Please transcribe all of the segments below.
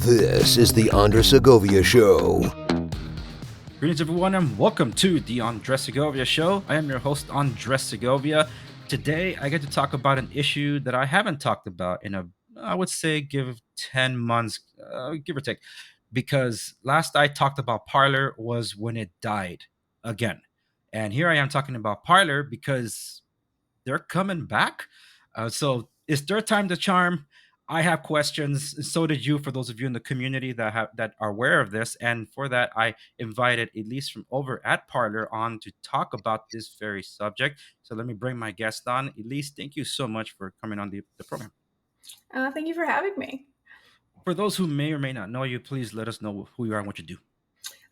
This is the Andres Segovia Show. Greetings, everyone, and welcome to the Andres Segovia Show. I am your host, Andres Segovia. Today, I get to talk about an issue that I haven't talked about in I would say, give 10 months, give or take, because last I talked about Parler was when it died again. And here I am talking about Parler because they're coming back. So it's their time to charm. I have questions. So did you. For those of you in the community that are aware of this, and for that, I invited Elise from over at Parler on to talk about this very subject. So let me bring my guest on. Elise, thank you so much for coming on the program. Thank you for having me. For those who may or may not know you, please let us know who you are and what you do.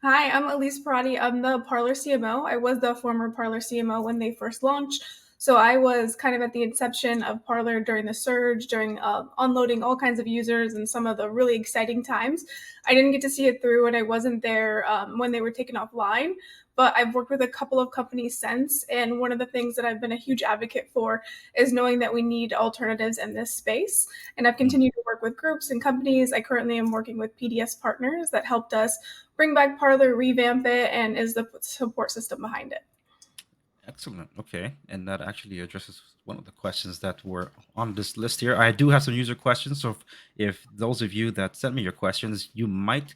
Hi, I'm Elise Pierotti. I'm the Parler CMO. I was the former Parler CMO when they first launched. So I was kind of at the inception of Parler during the surge, during unloading all kinds of users and some of the really exciting times. I didn't get to see it through and I wasn't there when they were taken offline, but I've worked with a couple of companies since. And one of the things that I've been a huge advocate for is knowing that we need alternatives in this space. And I've continued to work with groups and companies. I currently am working with PDS partners that helped us bring back Parler, revamp it, and is the support system behind it. Excellent. Okay. And that actually addresses one of the questions that were on this list here. I do have some user questions. So if those of you that sent me your questions, you might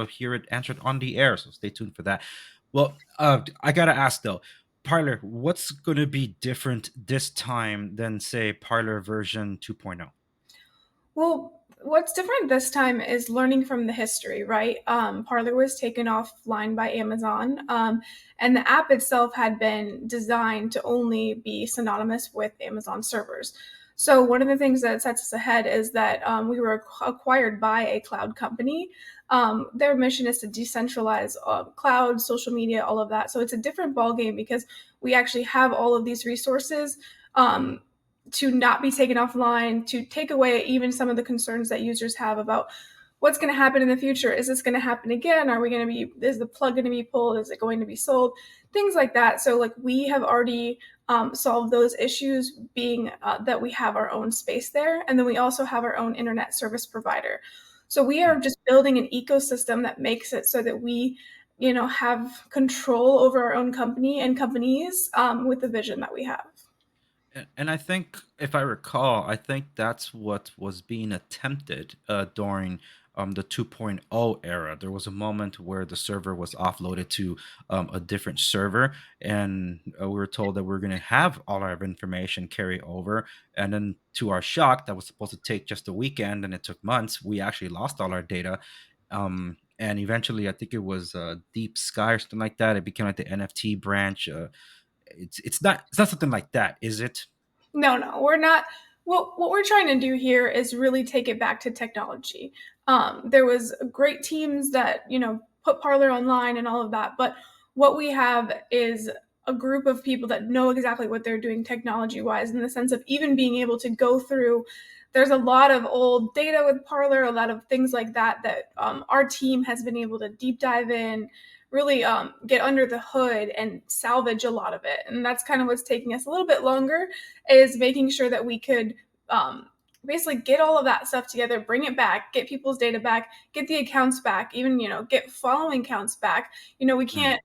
hear it answered on the air. So stay tuned for that. Well, I got to ask though, Parler, what's going to be different this time than, say, Parler version 2.0? Well, what's different this time is learning from the history, right? Parler was taken offline by Amazon, and the app itself had been designed to only be synonymous with Amazon servers. So one of the things that sets us ahead is that we were acquired by a cloud company. Their mission is to decentralize cloud, social media, all of that. So it's a different ballgame because we actually have all of these resources. To not be taken offline, to take away even some of the concerns that users have about what's going to happen in the future. Is this going to happen again? Is the plug going to be pulled? Is it going to be sold? Things like that. So like we have already solved those issues being that we have our own space there. And then we also have our own internet service provider. So we are just building an ecosystem that makes it so that we have control over our own company and companies with the vision that we have. And I think, if I recall, I think that's what was being attempted during the 2.0 era. There was a moment where the server was offloaded to a different server, and we were told that we are going to have all our information carry over. And then, to our shock, that was supposed to take just a weekend, and it took months. We actually lost all our data. And eventually, I think it was Deep Sky or something like that. It became like the NFT branch. It's not something like that, is it? No, we're not. What we're trying to do here is really take it back to technology. There was great teams that put Parler online and all of that, but what we have is a group of people that know exactly what they're doing technology wise, in the sense of even being able to go through. There's a lot of old data with Parler, a lot of things like that our team has been able to deep dive in, really get under the hood and salvage a lot of it. And that's kind of what's taking us a little bit longer, is making sure that we could basically get all of that stuff together, bring it back, get people's data back, get the accounts back, even get following counts back. We can't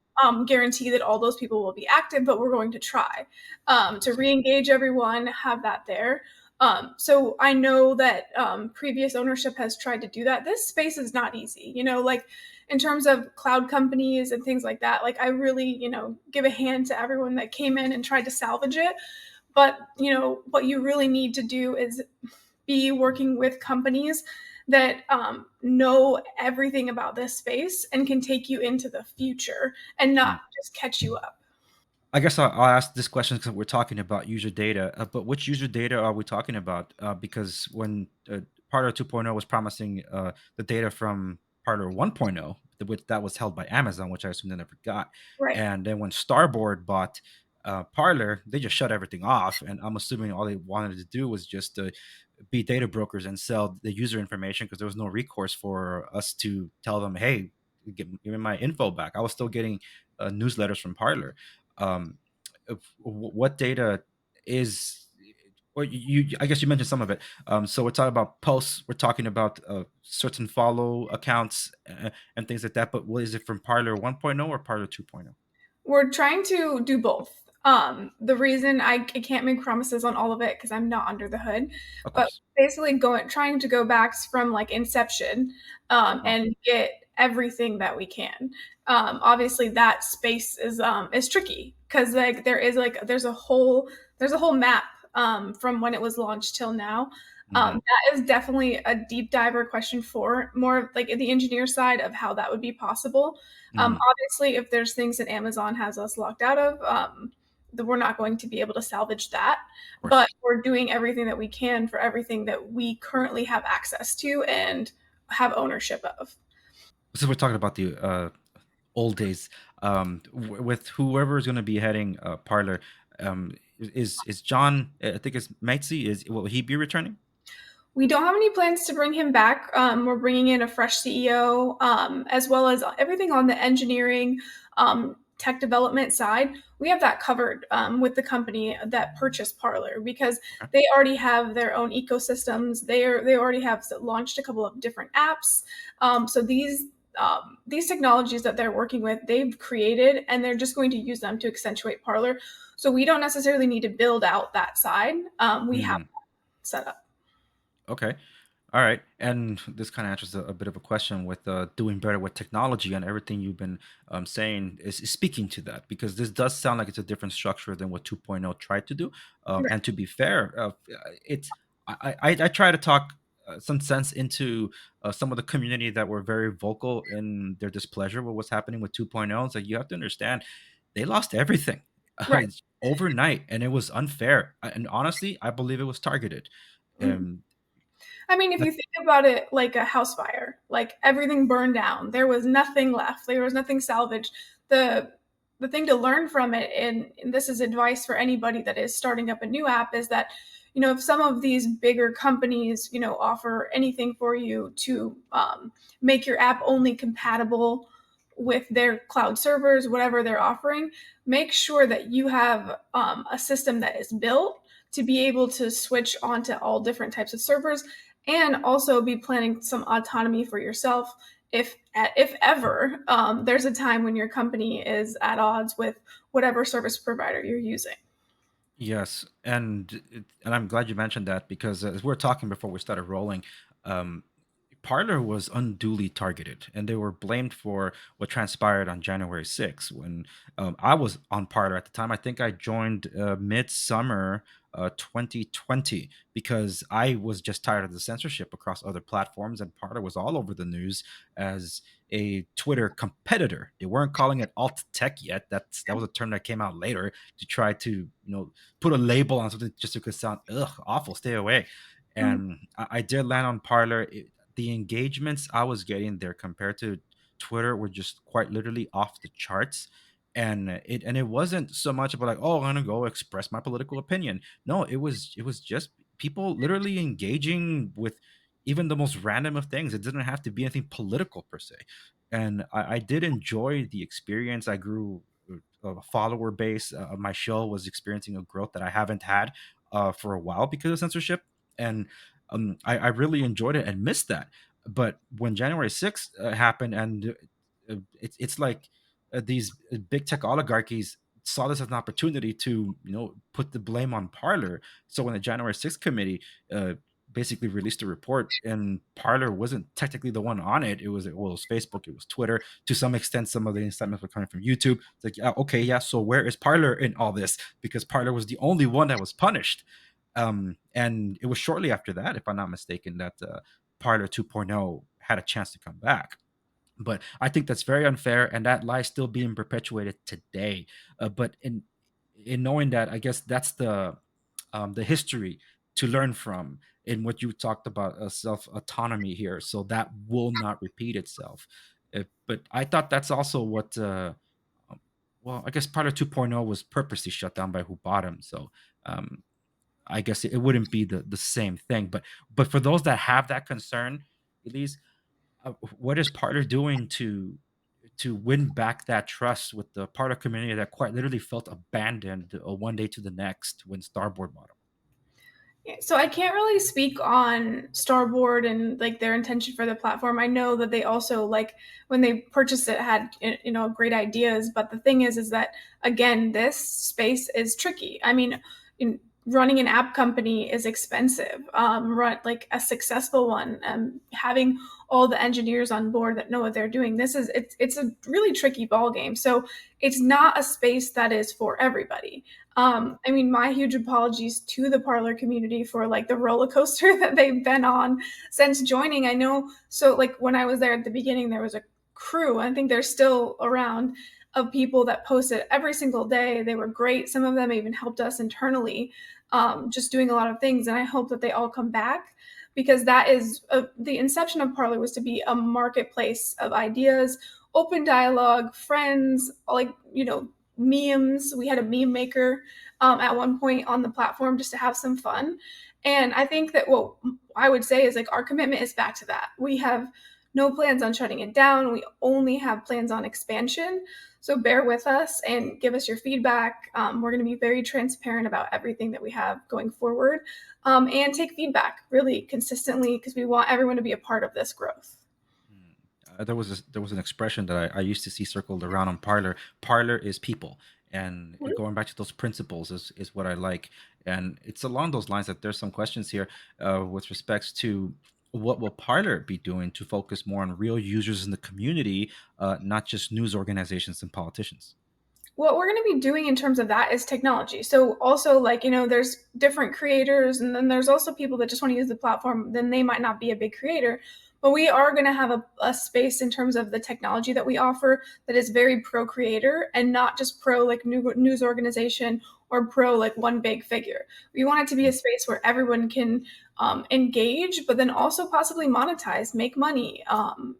guarantee that all those people will be active, but we're going to try to re-engage everyone, have that there. So I know that previous ownership has tried to do that. This space is not easy, like in terms of cloud companies and things like that. Like I really, give a hand to everyone that came in and tried to salvage it. But, what you really need to do is be working with companies that know everything about this space and can take you into the future and not just catch you up. I guess I'll ask this question because we're talking about user data, but which user data are we talking about? Because when Parler 2.0 was promising the data from Parler 1.0, which that was held by Amazon, which I assume they never got. Right. And then when Starboard bought Parler, they just shut everything off. And I'm assuming all they wanted to do was just be data brokers and sell the user information, because there was no recourse for us to tell them, hey, give me my info back. I was still getting newsletters from Parler. um, what data is Well, I guess you mentioned some of it. So we're talking about posts. We're talking about certain follow accounts and things like that. But what is it from Parler 1.0 or Parler 2.0? We're trying to do both. The reason I can't make promises on all of it because I'm not under the hood, Of but course. basically trying to go back from like inception, Wow. and get everything that we can. Obviously, that space is tricky because like there's a whole map from when it was launched till now. Hmm. That is definitely a deep diver question for more like the engineer side of how that would be possible. Hmm. Obviously, if there's things that Amazon has us locked out of, we're not going to be able to salvage that. Of But course. we're doing everything that we can for everything that we currently have access to and have ownership of. So we're talking about the old days with whoever is going to be heading Parler. Is John? I think it's Matesy. Is will he be returning? We don't have any plans to bring him back. We're bringing in a fresh CEO, as well as everything on the engineering, tech development side. We have that covered with the company that purchased Parler because Okay. they already have their own ecosystems. They already have launched a couple of different apps. So these technologies that they're working with, they've created, and they're just going to use them to accentuate Parler. So we don't necessarily need to build out that side. We have Hmm. set up. Okay. All right. And this kind of answers a bit of a question with doing better with technology, and everything you've been saying is speaking to that, because this does sound like it's a different structure than what 2.0 tried to do. And to be fair, it's I try to talk some sense into some of the community that were very vocal in their displeasure with what's happening with 2.0. It's like you have to understand they lost everything Right. overnight, and it was unfair. And honestly, I believe it was targeted. Mhm. Um, I mean, if you think about it like a house fire, like everything burned down, there was nothing left, there was nothing salvaged. The the thing to learn from it, and this is advice for anybody that is starting up a new app, is that if some of these bigger companies offer anything for you to make your app only compatible with their cloud servers, whatever they're offering, make sure that you have a system that is built to be able to switch onto all different types of servers, and also be planning some autonomy for yourself if ever there's a time when your company is at odds with whatever service provider you're using. Yes, and I'm glad you mentioned that, because as we were talking before we started rolling, um, Parler was unduly targeted, and they were blamed for what transpired on January 6th when I was on Parler at the time. I think I joined midsummer 2020 because I was just tired of the censorship across other platforms, and Parler was all over the news as a Twitter competitor. They weren't calling it alt tech yet. That was a term that came out later to try to put a label on something just so it could sound awful, stay away. Mhm. And I did land on Parler. The engagements I was getting there compared to Twitter were just quite literally off the charts. And it wasn't so much about like, oh, I'm gonna go express my political opinion. No, it was just people literally engaging with even the most random of things. It didn't have to be anything political per se. And I did enjoy the experience. I grew a follower base. My show was experiencing a growth that I haven't had for a while because of censorship. And I really enjoyed it and missed that. But when January 6th happened, and it's like these big tech oligarchies saw this as an opportunity to put the blame on Parler. So when the January 6th committee basically released a report, and Parler wasn't technically the one on it, it was Facebook, it was Twitter, to some extent some of the incitements were coming from YouTube. It's like, yeah, okay, yeah, so where is Parler in all this? Because Parler was the only one that was punished. And it was shortly after that, if I'm not mistaken, that Parler 2.0 had a chance to come back. But I think that's very unfair, and that lie still being perpetuated today. But in knowing that, I guess that's the history to learn from in what you talked about, self autonomy here, so that will not repeat itself. But I thought that's also what. Um, well, I guess Parler 2.0 was purposely shut down by who bought him. So um, I guess it wouldn't be the same thing. But for those that have that concern, Elise, what is Parler doing to win back that trust with the Parler community that quite literally felt abandoned one day to the next when Starboard bought him? So I can't really speak on Starboard and like their intention for the platform. I know that they also like when they purchased it had great ideas, but the thing is that again this space is tricky. I mean, running an app company is expensive. Run like a successful one, having all the engineers on board that know what they're doing. It's a really tricky ball game. So it's not a space that is for everybody. I mean, my huge apologies to the Parler community for like the roller coaster that they've been on since joining. I know, so like when I was there at the beginning, there was a crew. I think they're still around of people that posted every single day. They were great. Some of them even helped us internally, just doing a lot of things. And I hope that they all come back because that is the inception of Parler was to be a marketplace of ideas, open dialogue, friends, like, memes. We had a meme maker at one point on the platform just to have some fun. And I think that what I would say is like our commitment is back to that. We have no plans on shutting it down. We only have plans on expansion. So bear with us and give us your feedback. We're going to be very transparent about everything that we have going forward, and take feedback really consistently because we want everyone to be a part of this growth. There was an expression that I used to see circled around on Parler. Parler is people, and going back to those principles is what I like. And it's along those lines that there's some questions here with respects to what will Parler be doing to focus more on real users in the community, not just news organizations and politicians. What we're going to be doing in terms of that is technology. So also like, there's different creators and then there's also people that just want to use the platform. Then they might not be a big creator, but we are going to have a space in terms of the technology that we offer that is very pro creator and not just pro like news organization or pro like one big figure. We want it to be a space where everyone can engage, but then also possibly monetize, make money.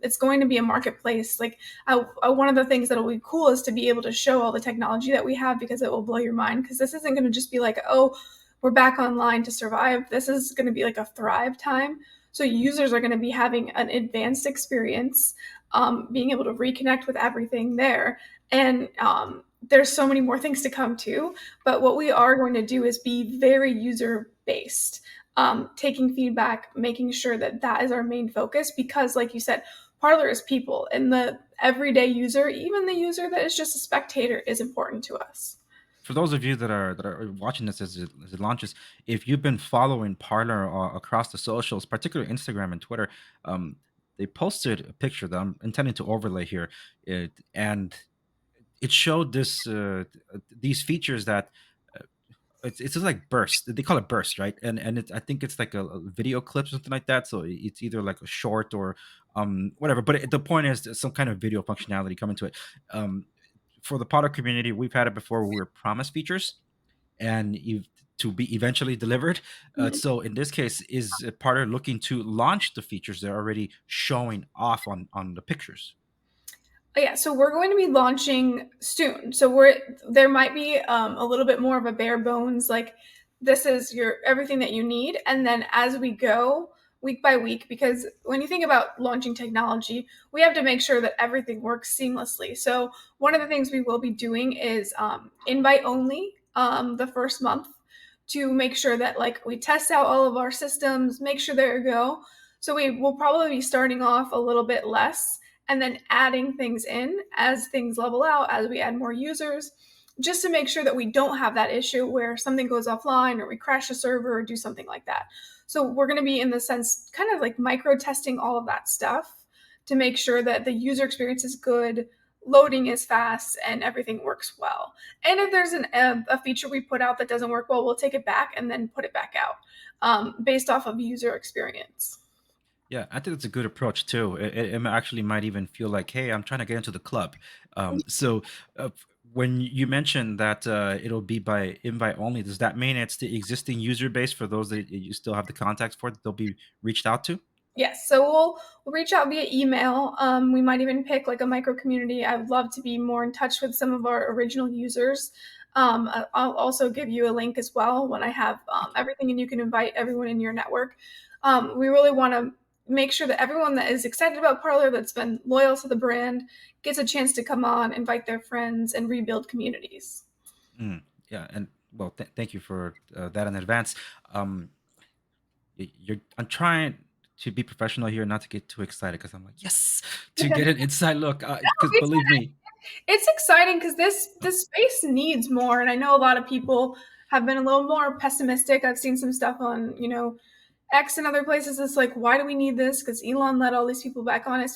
It's going to be a marketplace. Like one of the things that'll be cool is to be able to show all the technology that we have because it will blow your mind. Because this isn't going to just be like, oh, we're back online to survive. This is going to be like a thrive time. So users are going to be having an advanced experience, being able to reconnect with everything there. And there's so many more things to come too. But what we are going to do is be very user based, taking feedback, making sure that that is our main focus. Because, like you said, Parler is people, and the everyday user, even the user that is just a spectator, is important to us. For those of you that are watching this as it launches, if you've been following Parler across the socials, particularly Instagram and Twitter, they posted a picture that I'm intending to overlay here, and it showed these features that it's just like burst. They call it burst, right? And I think it's like a video clip, something like that. So it's either like a short or whatever. But the point is there's some kind of video functionality coming to it. Um, for the product community, we've had it before. We were promised features and to be eventually delivered. Mhm. So in this case, is Parler looking to launch the features they're already showing off on the pictures? Yeah, so we're going to be launching soon. So there might be a little bit more of a bare bones, like this is your everything that you need, and then as we go week by week, because when you think about launching technology, we have to make sure that everything works seamlessly. So one of the things we will be doing is invite only the first month to make sure that like we test out all of our systems, make sure they're a go. So we will probably be starting off a little bit less and then adding things in as things level out, as we add more users, just to make sure that we don't have that issue where something goes offline or we crash a server or do something like that. So we're going to be in the sense kind of like micro testing all of that stuff to make sure that the user experience is good, loading is fast, and everything works well. And if there's a feature we put out that doesn't work well, we'll take it back and then put it back out, based off of user experience. Yeah, I think it's a good approach too. It actually might even feel like, hey, I'm trying to get into the club. So when you mentioned that it'll be by invite only, does that mean it's the existing user base for those that you still have the contacts for that they'll be reached out to? Yes, so we'll reach out via email. We might even pick like a micro community. I would love to be more in touch with some of our original users. I'll also give you a link as well when I have everything, and you can invite everyone in your network. We really want to make sure that everyone that is excited about Parler, that's been loyal to the brand, gets a chance to come on, invite their friends, and rebuild communities. Yeah, and well, thank you for that in advance. Um, I'm trying to be professional here, not to get too excited because I'm like, yes, to get an inside look. Because it's believe me, it's exciting because this space needs more, and I know a lot of people have been a little more pessimistic. I've seen some stuff on X and other places. It's like, why do we need this? Because Elon let all these people back on.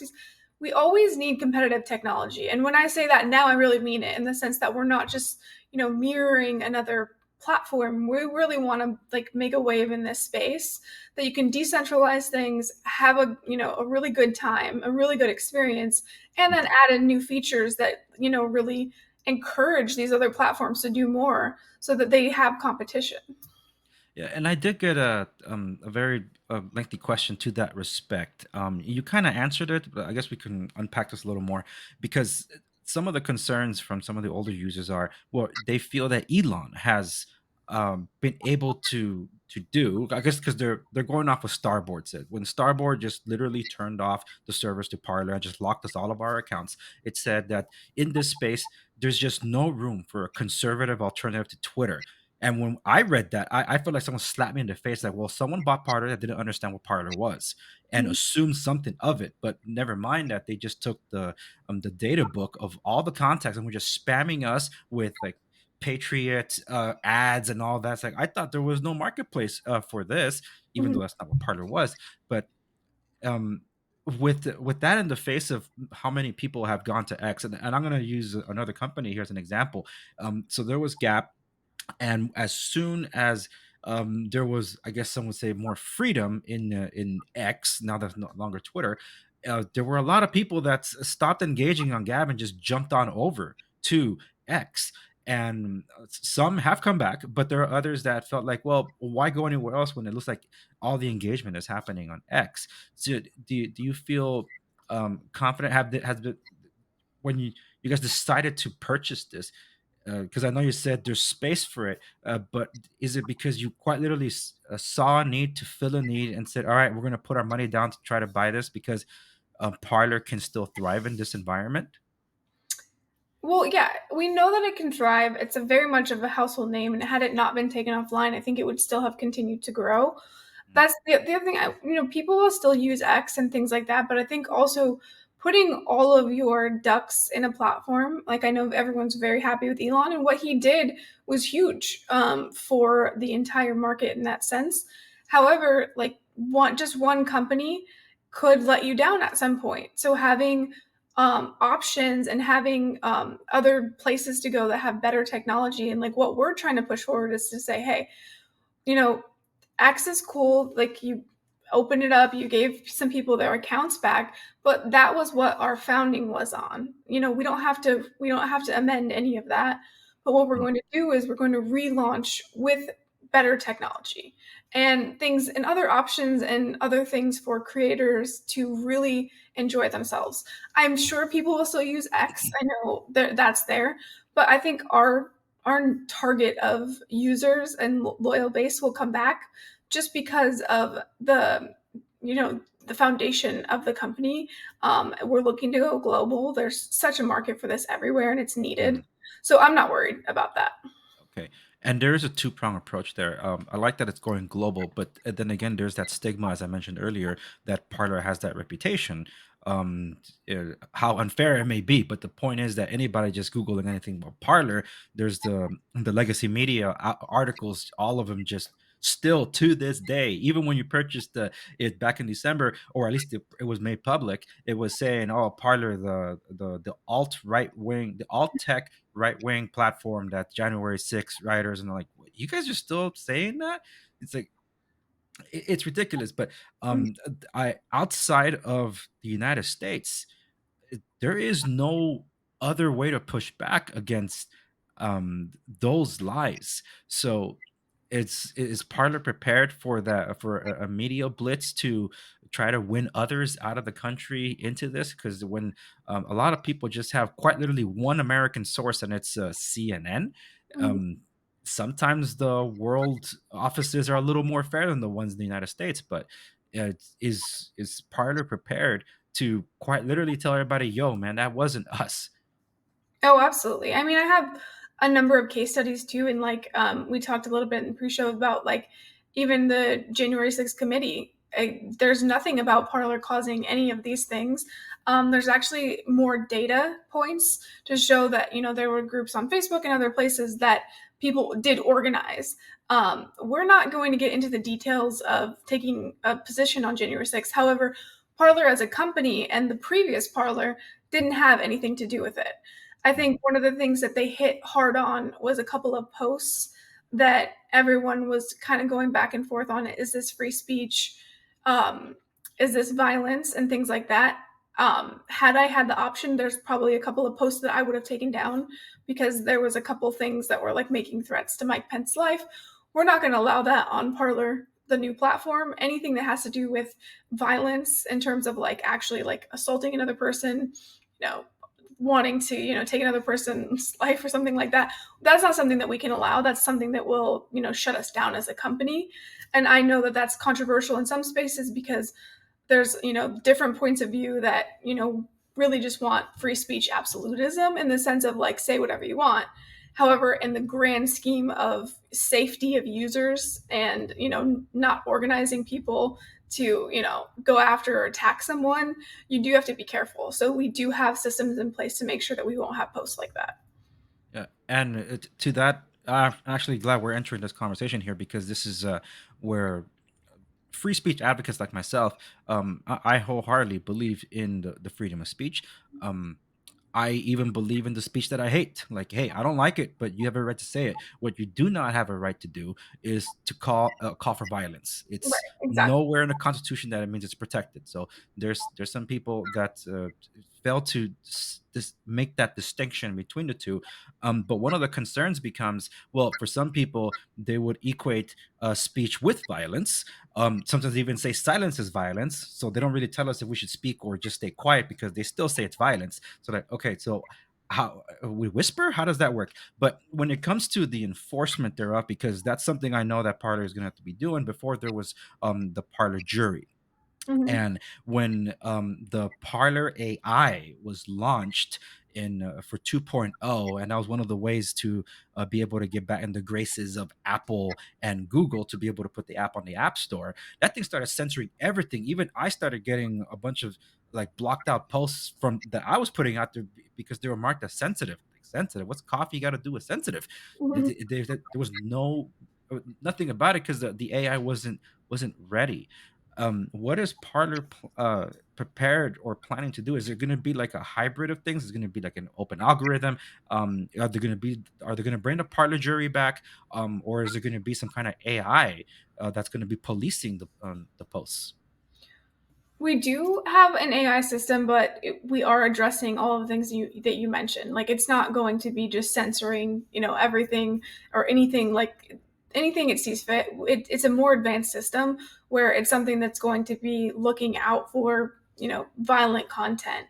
We always need competitive technology, and when I say that now, I really mean it in the sense that we're not just mirroring another platform. We really want to like make a wave in this space that you can decentralize things, have a really good time, a really good experience, and then add in new features that really encourage these other platforms to do more so that they have competition. yeah, and I did get a very lengthy question to that respect. You kind of answered it, but I guess we can unpack this a little more because some of the concerns from some of the older users are, well, they feel that Elon has been able to do, I guess, because they're going off what Starboard said. When Starboard just literally turned off the servers to Parler and just locked us all of our accounts, it said that in this space there's just no room for a conservative alternative to Twitter. And when I read that, I felt like someone slapped me in the face, like, well, someone bought Parler that didn't understand what Parler was and Mhm. assumed something of it. But never mind that they just took the data book of all the contacts and were just spamming us with like Patriot ads and all that. It's like I thought there was no marketplace for this, even though Mhm. that's not what Parler was. But um, with that in the face of how many people have gone to X, and I'm going to use another company here as an example. So there was Gap, and as soon as there was, I guess some would say, more freedom in X, now that's no longer Twitter, there were a lot of people that stopped engaging on Gab and just jumped on over to X. And some have come back, but there are others that felt like, well, why go anywhere else when it looks like all the engagement is happening on X? So, do you feel confident? Has been when you guys decided to purchase this, because I know you said there's space for it, but is it because you quite literally saw a need to fill a need and said, "All right, we're going to put our money down to try to buy this because Parlor can still thrive in this environment"? Well, yeah, we know that it can thrive. It's a very much of a household name, and had it not been taken offline, I think it would still have continued to grow. Mm, That's the other thing. People will still use X and things like that, but I think also putting all of your ducks in a platform, like I know everyone's very happy with Elon, and what he did was huge for the entire market in that sense. However, like one company could let you down at some point. So having options and having other places to go that have better technology, and like what we're trying to push forward is to say, hey, you know, X is cool. Like you opened it up, you gave some people their accounts back, but that was what our founding was on. We don't have to amend any of that. But what we're mm, going to do is we're going to relaunch with better technology and things and other options and other things for creators to really enjoy themselves. I'm sure people will still use X. I know that's there, but I think our target of users and loyal base will come back just because of the foundation of the company. We're looking to go global. There's such a market for this everywhere, and it's needed. mm. So I'm not worried about that. Okay. And there is a two-prong approach there. I like that it's going global, but then again, there's that stigma, as I mentioned earlier, that Parler has that reputation. How unfair it may be, but the point is that anybody just Googling anything about Parler, there's the legacy media articles, all of them just still to this day, even when you purchased it back in December, or at least it was made public, it was saying, "Oh, Parler, the alt right wing, the alt tech right wing platform that January 6th writers," and they're like, "What, you guys are still saying that?" It's like it's ridiculous. But I outside of the United States, there is no other way to push back against those lies. So is Parler prepared for that, for a media blitz to try to win others out of the country into this? Because when a lot of people just have quite literally one American source and it's CNN. Mhm. Um, Sometimes the world offices are a little more fair than the ones in the United States, but is Parler prepared to quite literally tell everybody, "Yo, man, that wasn't us"? Oh, absolutely. I mean, I have a number of case studies too, and like we talked a little bit in pre-show about like even the January 6th committee. There's nothing about Parler causing any of these things. There's actually more data points to show that, there were groups on Facebook and other places that people did organize. We're not going to get into the details of taking a position on January 6th. However, Parler as a company and the previous Parler didn't have anything to do with it. I think one of the things that they hit hard on was a couple of posts that everyone was kind of going back and forth on. Is this free speech? Um, is this violence and things like that? Had I had the option, there's probably a couple of posts that I would have taken down because there was a couple things that were like making threats to Mike Pence's life. We're not going to allow that on Parler, the new platform. Anything that has to do with violence in terms of like actually like assaulting another person, wanting to, take another person's life or something like that, that's not something that we can allow. That's something that will, shut us down as a company. And I know that that's controversial in some spaces because there's, different points of view that, really just want free speech absolutism in the sense of like, say whatever you want. However, in the grand scheme of safety of users and, not organizing people to, go after or attack someone, you do have to be careful. So we do have systems in place to make sure that we won't have posts like that. Yeah, and to that, I'm actually glad we're entering this conversation here because this is where free speech advocates like myself, I wholeheartedly believe in the freedom of speech. Um, I even believe in the speech that I hate. Like, hey, I don't like it, but you have a right to say it. What you do not have a right to do is to call for violence. Right, It's exactly. nowhere in the Constitution that it means it's protected. So there's some people that fail to make that distinction between the two. But one of the concerns becomes, well, for some people, they would equate speech with violence. Sometimes they even say silence is violence. So they don't really tell us if we should speak or just stay quiet because they still say it's violence. So like, okay, so how we whisper? How does that work? But when it comes to the enforcement thereof, because that's something I know that Parler is going to have to be doing. Before there was the Parler jury, Mhm. and when the Parler AI was launched in for 2.0, and that was one of the ways to be able to get back in the graces of Apple and Google to be able to put the app on the App Store, that thing started censoring everything. Even I started getting a bunch of like blocked out posts from that I was putting out there because they were marked as sensitive. Like, sensitive? What's coffee got to do with sensitive? Mhm. There was nothing about it because the AI wasn't ready. What is Parler prepared or planning to do? Is there going to be like a hybrid of things? Is it going to be like an open algorithm? Are they going to bring the Parler jury back, or is there going to be some kind of AI that's going to be policing the posts? We do have an AI system, but we are addressing all of the things that you mentioned. Like it's not going to be just censoring, everything or anything like anything it sees fit. It's a more advanced system where it's something that's going to be looking out for, violent content,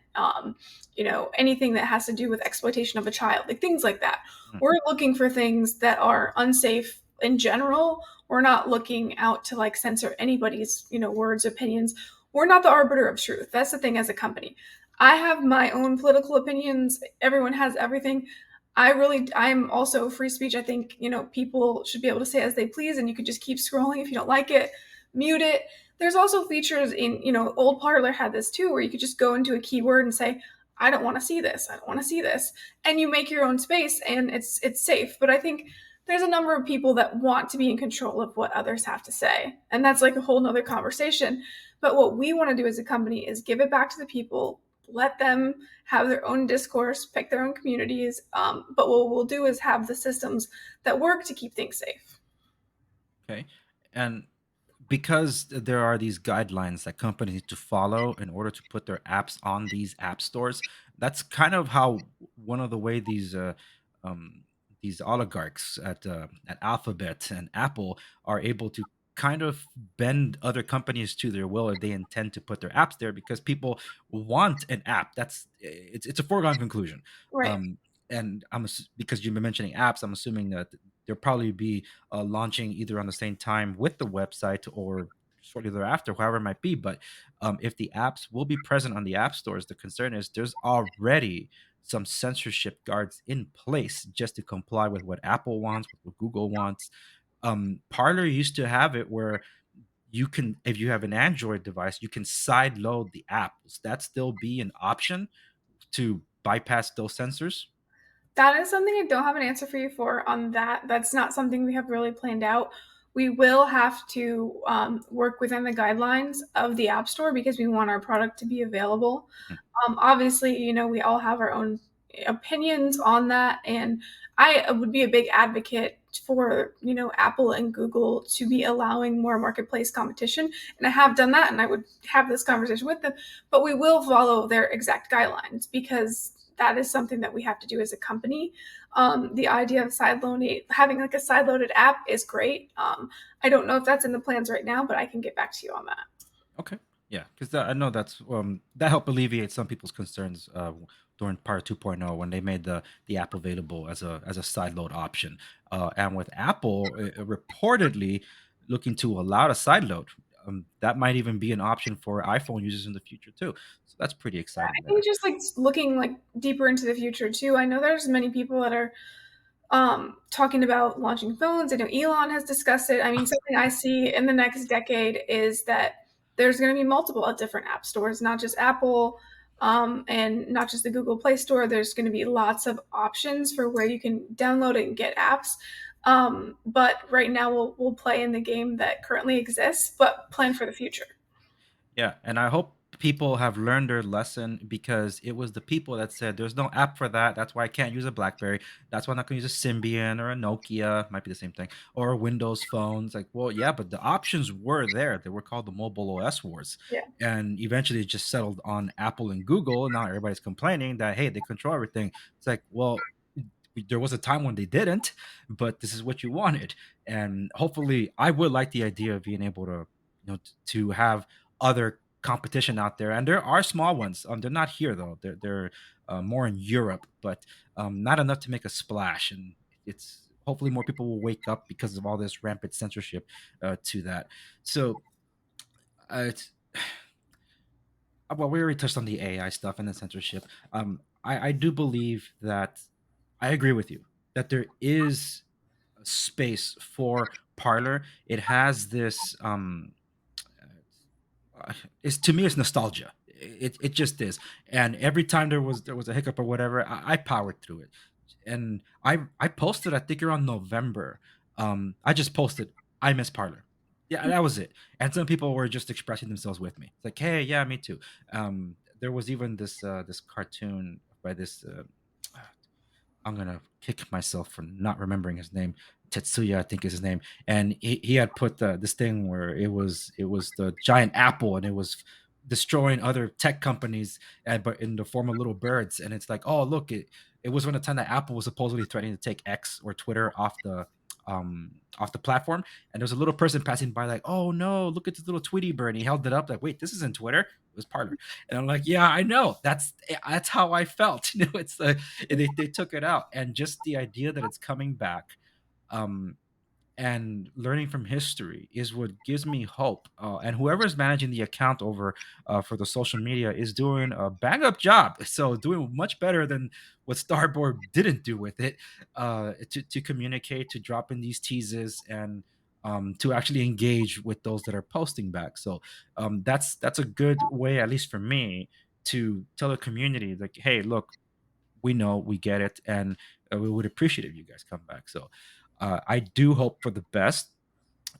anything that has to do with exploitation of a child, like things like that. Mm, We're looking for things that are unsafe in general. We're not looking out to like censor anybody's, words, opinions. We're not the arbiter of truth. That's the thing as a company. I have my own political opinions. Everyone has everything. I'm also free speech. I think, people should be able to say as they please, and you could just keep scrolling if you don't like it, mute it. There's also features in, old Parler had this too, where you could just go into a keyword and say, I don't want to see this. I don't want to see this. And you make your own space and it's safe. But I think there's a number of people that want to be in control of what others have to say. And that's like a whole nother conversation. But what we want to do as a company is give it back to the people, let them have their own discourse, pick their own communities. But what we'll do is have the systems that work to keep things safe. okay, and because there are these guidelines that companies need to follow in order to put their apps on these app stores, that's kind of how one of the way um, these oligarchs at Alphabet and Apple are able to kind of bend other companies to their will if they intend to put their apps there because people want an app. It's a foregone conclusion. Right. Um, and because you've been mentioning apps, I'm assuming that there'll probably be launching either on the same time with the website or shortly thereafter, however it might be. But if the apps will be present on the app stores, the concern is there's already some censorship guards in place just to comply with what Apple wants, with what Google wants. Parler used to have it where you can, if you have an Android device, you can side load the app. Will that still be an option to bypass those sensors? That is something I don't have an answer for you for on that. That's not something we have really planned out. We will have to work within the guidelines of the App Store because we want our product to be available. Mhm. Obviously, we all have our own opinions on that, and I would be a big advocate for Apple and Google to be allowing more marketplace competition, and I have done that, and I would have this conversation with them, but we will follow their exact guidelines because that is something that we have to do as a company. The idea of having like a side loaded app is great. I don't know if that's in the plans right now, but I can get back to you on that. Okay. Yeah, because I know that helped alleviate some people's concerns during Part 2.0 when they made the app available as a side load option. And with Apple reportedly looking to allow a side load, that might even be an option for iPhone users in the future too. So that's pretty exciting I think there. just like looking like deeper into the future too. I know there's many people that are talking about launching phones. I know Elon has discussed it. I mean, something I see in the next decade is that there's going to be multiple different app stores, not just Apple, and not just the Google Play Store. There's going to be lots of options for where you can download and get apps. But right now, we'll play in the game that currently exists, but plan for the future. Yeah, and I hope people have learned their lesson because it was the people that said there's no app for that. That's why I can't use a BlackBerry. That's why I'm not going to use a Symbian or a Nokia. Might be the same thing, or Windows phones. Like, well, yeah, but the options were there. They were called the mobile OS wars, Yeah. and eventually it just settled on Apple and Google. And now everybody's complaining that hey, they control everything. It's like, well, there was a time when they didn't, but this is what you wanted. And hopefully I would like the idea of being able to to have other competition out there, and there are small ones. They're not here though. They're more in Europe, but not enough to make a splash. And it's hopefully more people will wake up because of all this rampant censorship to that. So it's well, we already touched on the AI stuff and the censorship. I do believe that I agree with you that there is a space for Parlor. It has this it's to me it's nostalgia. It just is. And every time there was a hiccup or whatever, I powered through it. And I posted, I think around November. I just posted, I miss Parlor. Yeah, that was it. And some people were just expressing themselves with me. It's like, hey, yeah, me too. There was even this cartoon by this I'm gonna kick myself for not remembering his name. Tetsuya, I think is his name, and he had put this thing where it was the giant apple, and it was destroying other tech companies, and but in the form of little birds. And it's like, oh look, it was when the time that Apple was supposedly threatening to take X or Twitter off the platform, and there was a little person passing by like, oh no, look at this little Tweety bird. And he held it up like, wait, this isn't Twitter. It was Parler. And I'm like, yeah, I know. That's how I felt. It's they took it out, and just the idea that it's coming back, um, and learning from history is what gives me hope. And whoever is managing the account over for the social media is doing a bang up job. So doing much better than what Starboard didn't do with it to communicate, to drop in these teases, and to actually engage with those that are posting back. So that's a good way, at least for me, to tell the community like, hey, look, we know, we get it, and we would appreciate if you guys come back. So I do hope for the best,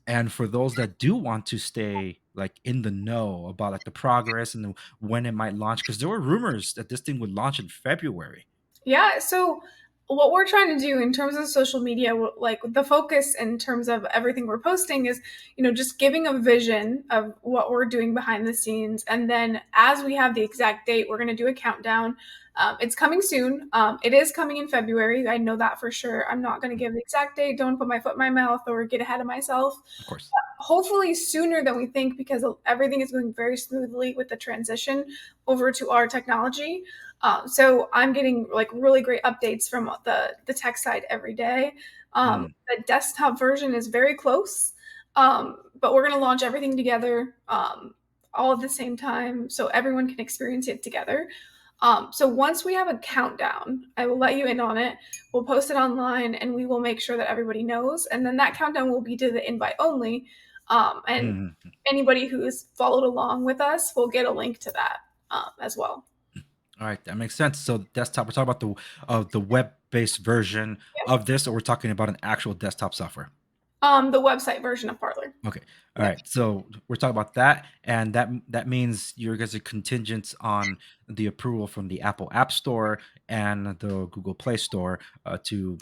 and for those that do want to stay like in the know about like the progress and when it might launch, because there were rumors that this thing would launch in February. Yeah, so what we're trying to do in terms of social media, like the focus in terms of everything we're posting is, just giving a vision of what we're doing behind the scenes. And then as we have the exact date, we're going to do a countdown. It's coming soon. It is coming in February. I know that for sure. I'm not going to Mm. give the exact date. Don't put my foot in my mouth or get ahead of myself. Of course. Hopefully sooner than we think because everything is going very smoothly with the transition over to our technology. So I'm getting like really great updates from the tech side every day. Mm. The desktop version is very close, but we're going to launch everything together all at the same time so everyone can experience it together. So once we have a countdown, I will let you in on it. We'll post it online, and we will make sure that everybody knows. And then that countdown will be to the invite only. And Mhm. anybody who's followed along with us will get a link to that as well. All right, that makes sense. So desktop, we're talking about the web-based version Yep. of this, or we're talking about an actual desktop software. The website version of Parler. Okay. All Yep. right. So we're talking about that, and that means you guys are contingent on the approval from the Apple App Store and the Google Play Store to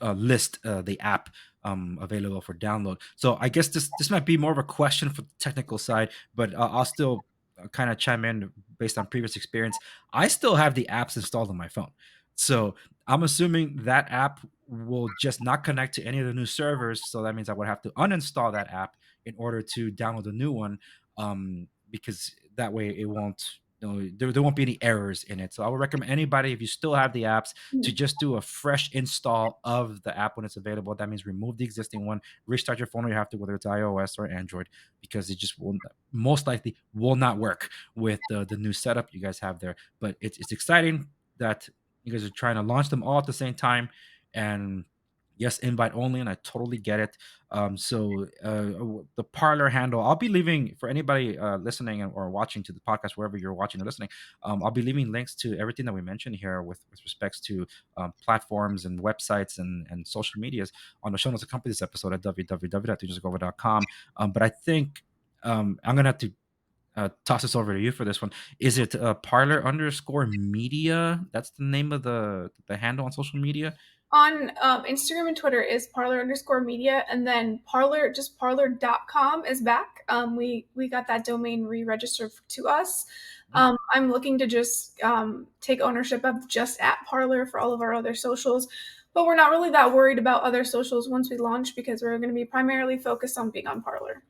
list the app available for download. So I guess this might be more of a question for the technical side, but I'll still kind of chime in based on previous experience. I still have the apps installed on my phone, so I'm assuming that app will just not connect to any of the new servers. So that means I would have to uninstall that app in order to download the new one, because that way it won't. There won't be any errors in it. So I would recommend anybody, if you still have the apps, to just do a fresh install of the app when it's available. That means remove the existing one, restart your phone or you have to, whether it's iOS or Android, because it just will most likely will not work with the new setup you guys have there. But it's exciting that you guys are trying to launch them all at the same time. And yes, invite only, and I totally get it. The Parlor handle, I'll be leaving for anybody listening or watching to the podcast, wherever you're watching or listening. I'll be leaving links to everything that we mentioned here with respects to platforms and websites and social medias on the show notes accompany this episode at www.theandersagova.com. But I think I'm gonna have to toss this over to you for this one. Is it Parlor underscore media? That's the name of the handle on social media. On Instagram and Twitter is Parler underscore media, and then Parler, just parler.com is back. We got that domain re-registered to us. I'm looking to just take ownership of just at Parler for all of our other socials, but we're not really that worried about other socials once we launch because we're going to be primarily focused on being on Parler.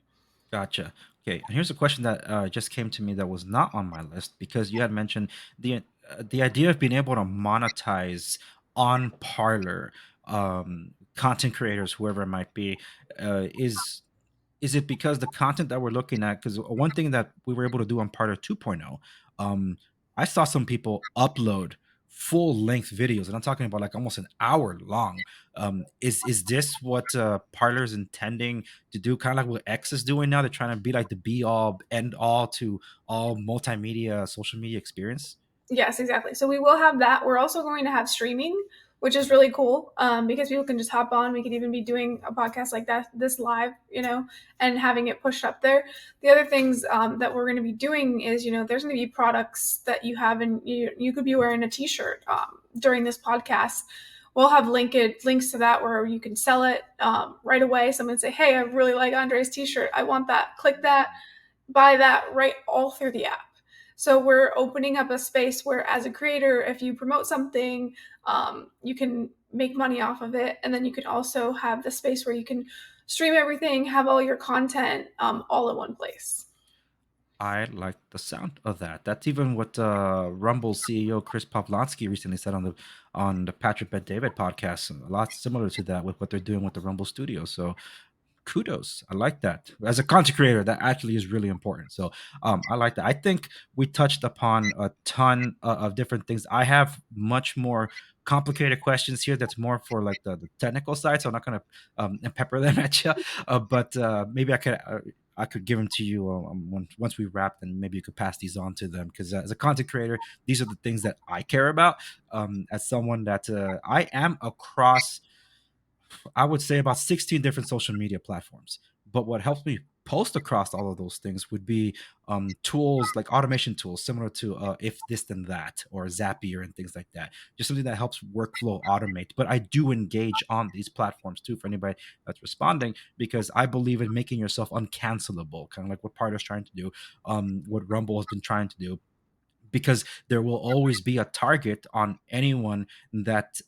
Gotcha. Okay, and here's a question that just came to me that was not on my list, because you had mentioned the idea of being able to monetize on Parlor, content creators, whoever it might be, is it because the content that we're looking at? Because one thing that we were able to do on Parler 2.0, um, I saw some people upload full length videos, and I'm talking about like almost an hour long. Is this what Parler is intending to do? Kind of like what X is doing now? They're trying to be like the be all end all to all multimedia social media experience. Yes, exactly. So we will have that. We're also going to have streaming, which is really cool because people can just hop on. We could even be doing a podcast like that, this live, and having it pushed up there. The other things that we're going to be doing is, there's going to be products that you have, and you could be wearing a T-shirt during this podcast. We'll have links to that where you can sell it right away. Someone say, "Hey, I really like Andre's T-shirt. I want that." Click that, buy that right all through the app. So we're opening up a space where, as a creator, if you promote something, you can make money off of it. And then you can also have the space where you can stream everything, have all your content all in one place. I like the sound of that. That's even what Rumble CEO Chris Pavlonsky recently said on the Patrick Bet David podcast. A lot similar to that with what they're doing with the Rumble Studio. So kudos. I like that. As a content creator, that actually is really important. So I like that. I think we touched upon a ton of different things. I have much more complicated questions here that's more for like the technical side, so I'm not going to pepper them at you, but maybe I could give them to you once we wrap, and maybe you could pass these on to them, because as a content creator, these are the things that I care about. As someone that I am across, I would say, about 16 different social media platforms. But what helps me post across all of those things would be tools like automation tools, similar to If This Then That or Zapier and things like that. Just something that helps workflow automate. But I do engage on these platforms too for anybody that's responding, because I believe in making yourself uncancelable, kind of like what Parler's trying to do, what Rumble has been trying to do, because there will always be a target on anyone that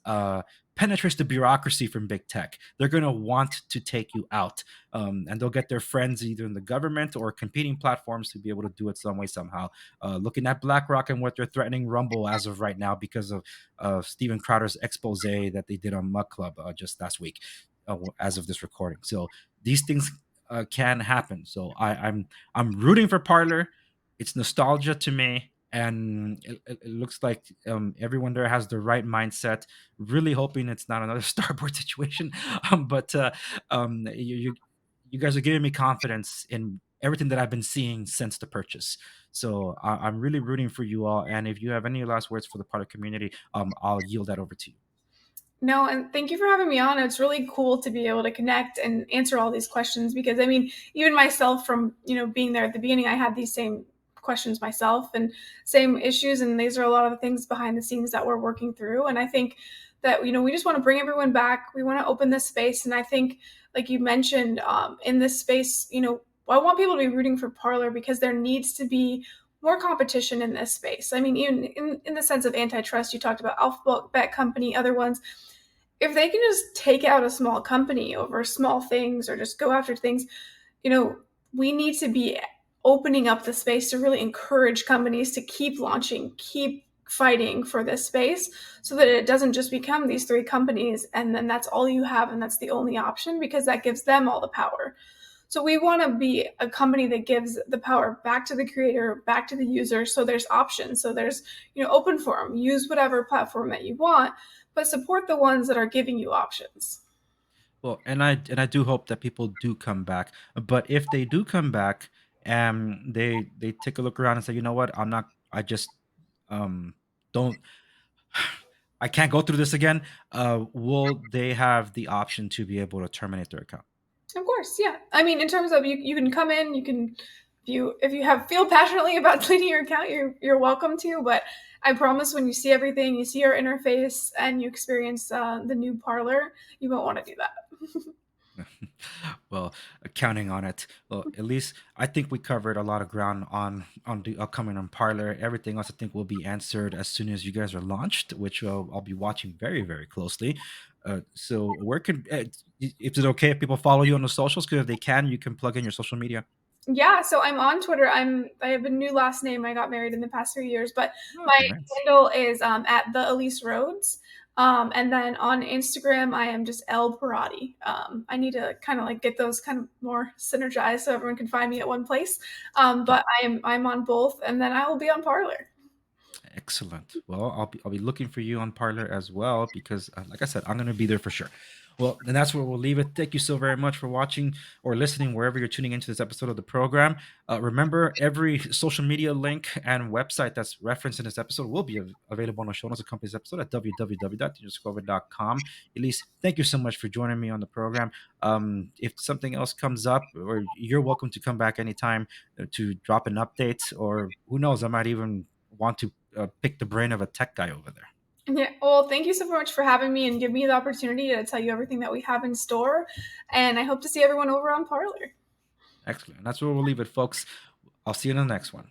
penetrates the bureaucracy from big tech. They're going to want to take you out, and they'll get their friends either in the government or competing platforms to be able to do it some way, somehow. Looking at BlackRock and what they're threatening Rumble as of right now because of Steven Crowder's expose that they did on Mug Club just last week, as of this recording. So these things can happen. So I'm rooting for Parler. It's nostalgia to me. and it looks like everyone there has the right mindset. Really hoping it's not another Starboard situation. But you guys are giving me confidence in everything that I've been seeing since the purchase. So I'm really rooting for you all. And if you have any last words for the product community, I'll yield that over to you. No, and thank you for having me on. It's really cool to be able to connect and answer all these questions because I mean, even myself from, being there at the beginning, I had these same questions myself and same issues, and these are a lot of the things behind the scenes that we're working through. And I think that, we just want to bring everyone back. We want to open this space, and I think like you mentioned, in this space, I want people to be rooting for Parler because there needs to be more competition in this space. I mean, even in the sense of antitrust, you talked about Alphabet Company, other ones. If they can just take out a small company over small things or just go after things, you know, we need to be opening up the space to really encourage companies to keep launching, keep fighting for this space so that it doesn't just become these three companies and then that's all you have and that's the only option, because that gives them all the power. So we want to be a company that gives the power back to the creator, back to the user. So there's options. So there's, open forum, use whatever platform that you want, but support the ones that are giving you options. Well, and I do hope that people do come back. But if they do come back and they take a look around and say, you know what, I just um don't I can't go through this again. Will they have the option to be able to terminate their account? Of course, yeah. I mean, in terms of you can come in, you can if you have feel passionately about deleting your account, you're welcome to. But I promise, when you see everything, you see our interface, and you experience the new Parler, you won't want to do that. Well, counting on it. Well, at least I think we covered a lot of ground on the upcoming on Parlor. Everything else I think will be answered as soon as you guys are launched, which I'll be watching very very closely. So where can if it's okay if people follow you on the socials? Because if they can, you can plug in your social media. Yeah, so I'm on Twitter. I have a new last name. I got married in the past few years, but Oh, my congrats. handle is at the Elise Rhodes. And then on Instagram, I am just L Pierotti. I need to kind of like get those kind of more synergized so everyone can find me at one place. But I'm on both, and then I will be on Parler. Excellent. Well, I'll be looking for you on Parlor as well because, like I said, I'm going to be there for sure. Well, then that's where we'll leave it. Thank you so very much for watching or listening wherever you're tuning into this episode of the program. Remember, every social media link and website that's referenced in this episode will be available on the show notes of company's episode at www.discover.com. Elise, thank you so much for joining me on the program. If something else comes up, or you're welcome to come back anytime to drop an update, or who knows, I might even want to pick the brain of a tech guy over there. Yeah, well, thank you so much for having me and give me the opportunity to tell you everything that we have in store. And I hope to see everyone over on Parler. Excellent. And that's where we'll leave it, folks. I'll see you in the next one.